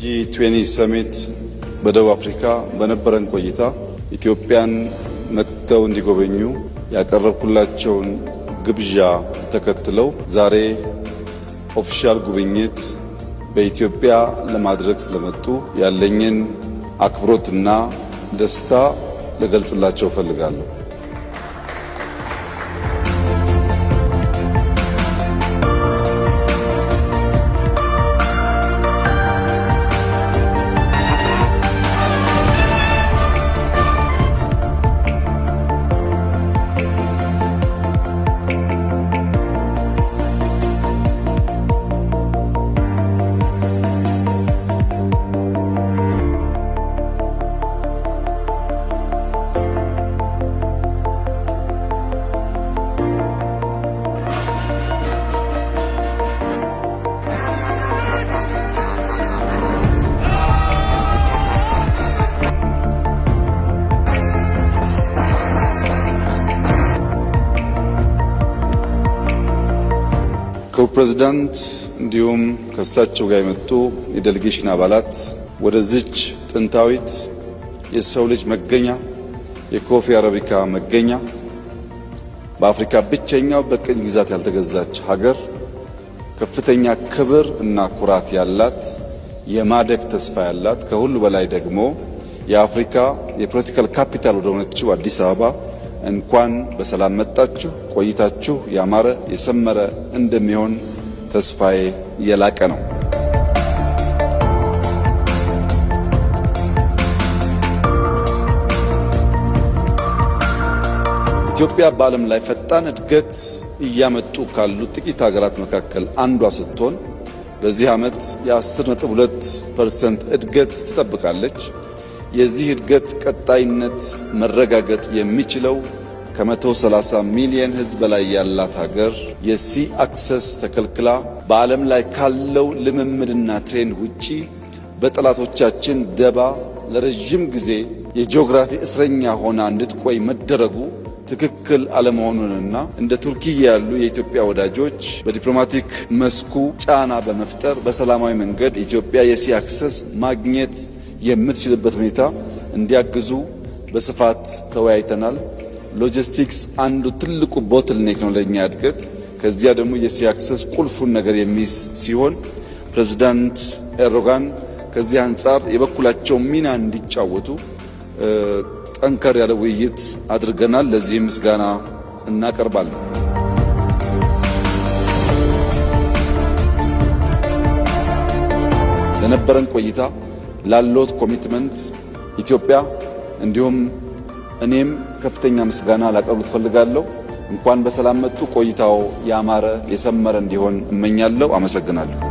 G20 ሰሚት በደቡብ አፍሪካ በነበረን ቆይታ ኢትዮጵያን መጥተው እንዲጎበኙ ያቀረብኩላቸውን ግብዣ ተከትለው ዛሬ ኦፊሻል ጉብኝት በኢትዮጵያ ለማድረግ ስለመጡ ያለኝን አክብሮትና ደስታ ልገልጽላቸው እፈልጋለሁ። ፕሬዝዳንት እንዲሁም ከሳቸው ጋር የመጡ የዴሌጌሽን አባላት ወደዚች ጥንታዊት የሰው ልጅ መገኛ የኮፊ አረቢካ መገኛ በአፍሪካ ብቸኛው በቅኝ ግዛት ያልተገዛች ሀገር ከፍተኛ ክብር እና ኩራት ያላት የማደግ ተስፋ ያላት ከሁሉ በላይ ደግሞ የአፍሪካ የፖለቲካል ካፒታል ወደ ሆነችው አዲስ አበባ እንኳን በሰላም መጣችሁ። ቆይታችሁ ያማረ የሰመረ እንደሚሆን ተስፋዬ የላቀ ነው። ኢትዮጵያ በዓለም ላይ ፈጣን እድገት እያመጡ ካሉ ጥቂት ሀገራት መካከል አንዷ ስትሆን በዚህ ዓመት የ10.2% እድገት ትጠብቃለች። የዚህ እድገት ቀጣይነት መረጋገጥ የሚችለው ከ130 ሚሊዮን ሕዝብ በላይ ያላት ሀገር የሲ አክሰስ ተከልክላ በዓለም ላይ ካለው ልምምድና ትሬንድ ውጪ በጠላቶቻችን ደባ ለረጅም ጊዜ የጂኦግራፊ እስረኛ ሆና እንድትቆይ መደረጉ ትክክል አለመሆኑንና እንደ ቱርኪ ያሉ የኢትዮጵያ ወዳጆች በዲፕሎማቲክ መስኩ ጫና በመፍጠር በሰላማዊ መንገድ ኢትዮጵያ የሲ አክሰስ ማግኘት የምትችልበት ሁኔታ እንዲያግዙ በስፋት ተወያይተናል። ሎጂስቲክስ አንዱ ትልቁ ቦትልኔክ ነው ለኛ እድገት። ከዚያ ደግሞ የሲ አክሰስ ቁልፉን ነገር የሚይዝ ሲሆን ፕሬዝዳንት ኤርዶጋን ከዚህ አንጻር የበኩላቸው ሚና እንዲጫወቱ ጠንከር ያለ ውይይት አድርገናል። ለዚህ ምስጋና እናቀርባለን። ለነበረን ቆይታ ላሎት ኮሚትመንት ኢትዮጵያ እንዲሁም እኔም ከፍተኛ ምስጋና ላቀርብ ፈልጋለሁ። እንኳን በሰላም መጡ። ቆይታው ያማረ የሰመረ እንዲሆን እመኛለሁ። አመሰግናለሁ።